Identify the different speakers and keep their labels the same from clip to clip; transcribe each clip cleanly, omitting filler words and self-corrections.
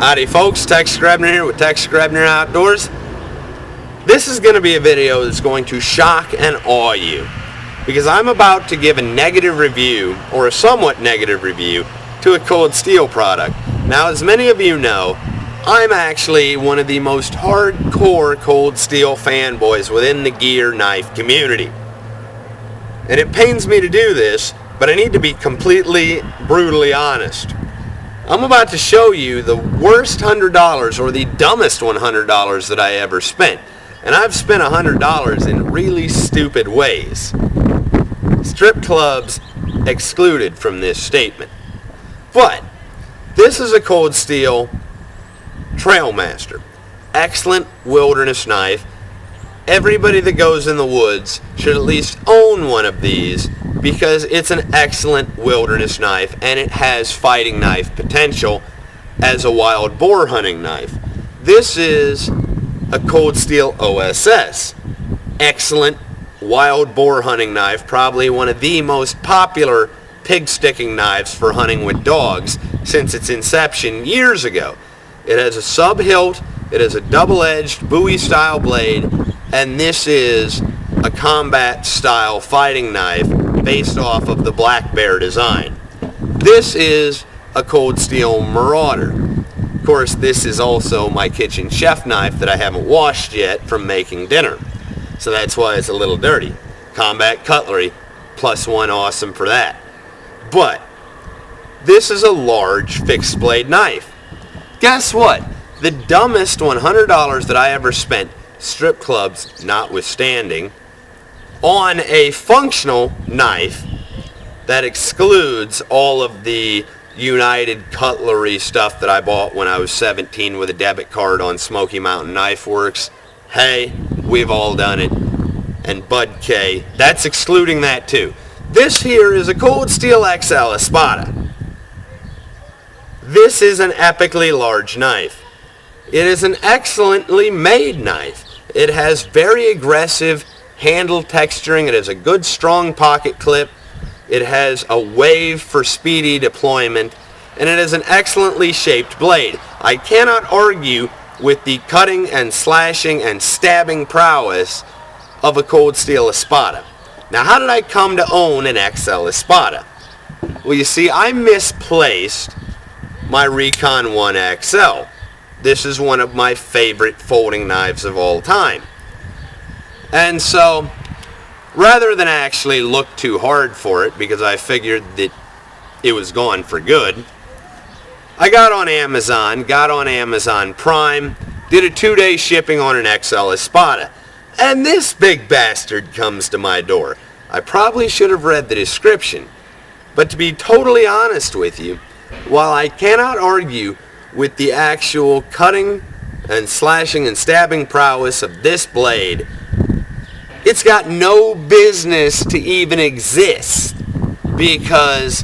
Speaker 1: Howdy folks, Tex Grebner here with Tex Grebner Outdoors. This is going to be a video that's going to shock and awe you because I'm about to give a negative review, or a somewhat negative review, to a ColdSteel product. Now, as many of you know, I'm actually one of the most hardcore ColdSteel fanboys within the gear knife community. And it pains me to do this, but I need to be completely, brutally honest. I'm about to show you the worst $100 or the dumbest $100 that I ever spent. And I've spent $100 in really stupid ways. Strip clubs excluded from this statement. But this is a ColdSteel Trailmaster. Excellent wilderness knife. Everybody that goes in the woods should at least own one of these because it's an excellent wilderness knife and it has fighting knife potential as a wild boar hunting knife. This is a ColdSteel OSS. Excellent wild boar hunting knife, probably one of the most popular pig sticking knives for hunting with dogs since its inception years ago. It has a sub hilt, it has a double-edged Bowie style blade, and this is a combat style fighting knife based off of the Black Bear design. This is a ColdSteel Marauder. Of course, this is also my kitchen chef knife that I haven't washed yet from making dinner. So that's why it's a little dirty. Combat cutlery, +1 awesome for that. But this is a large fixed blade knife. Guess what? The dumbest $100 that I ever spent, strip clubs notwithstanding, on a functional knife that excludes all of the United cutlery stuff that I bought when I was 17 with a debit card on Smoky Mountain Knife Works. Hey, we've all done it. And Bud K, that's excluding that too. This here is a ColdSteel XL Espada. This is an epically large knife. It is an excellently made knife. It has very aggressive handle texturing. It has a good strong pocket clip. It has a wave for speedy deployment. And it is an excellently shaped blade. I cannot argue with the cutting and slashing and stabbing prowess of a ColdSteel Espada. Now, how did I come to own an XL Espada? Well, you see, I misplaced my Recon 1 XL. This is one of my favorite folding knives of all time. And so, rather than actually look too hard for it, because I figured that it was gone for good, I got on Amazon Prime, did a 2-day shipping on an XL Espada, and this big bastard comes to my door. I probably should have read the description, but to be totally honest with you, while I cannot argue with the actual cutting and slashing and stabbing prowess of this blade, it's got no business to even exist, because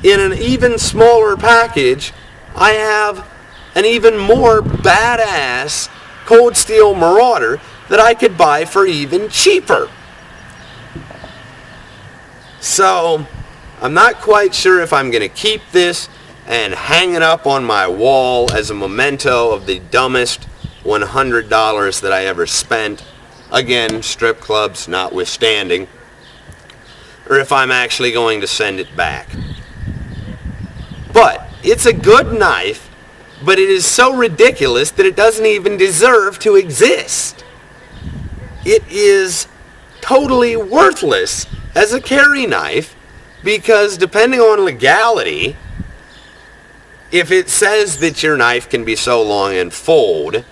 Speaker 1: in an even smaller package I have an even more badass ColdSteel Marauder that I could buy for even cheaper. So I'm not quite sure if I'm going to keep this and hang it up on my wall as a memento of the dumbest $100 that I ever spent. Again, strip clubs notwithstanding. Or if I'm actually going to send it back. But it's a good knife, but it is so ridiculous that it doesn't even deserve to exist. It is totally worthless as a carry knife because, depending on legality, if it says that your knife can be so long and fold,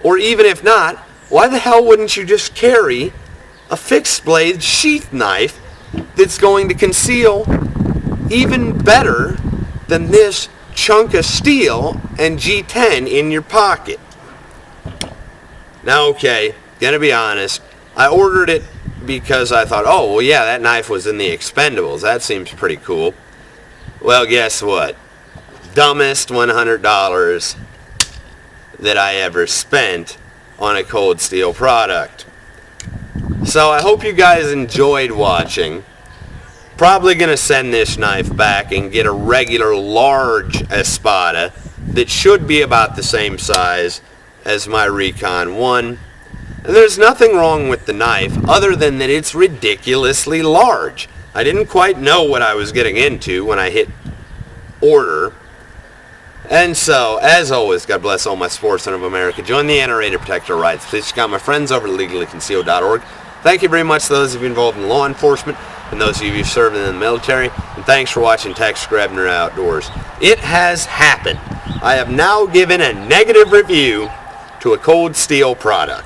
Speaker 1: or even if not, why the hell wouldn't you just carry a fixed blade sheath knife that's going to conceal even better than this chunk of steel and G10 in your pocket? Now, okay, gonna be honest, I ordered it because I thought, oh, well, yeah, that knife was in the Expendables. That seems pretty cool. Well, guess what? Dumbest $100 that I ever spent on a ColdSteel product. So I hope you guys enjoyed watching. probably going to send this knife back and get a regular large Espada that should be about the same size as my Recon 1. And there's nothing wrong with the knife other than that it's ridiculously large. I didn't quite know what I was getting into when I hit order. And so, as always, God bless all my sportsmen of America. Join the NRA to protect our rights. Please check out my friends over at legallyconcealed.org. Thank you very much to those of you involved in law enforcement and those of you serving in the military. And thanks for watching Tex Grebner Outdoors. It has happened. I have now given a negative review to a ColdSteel product.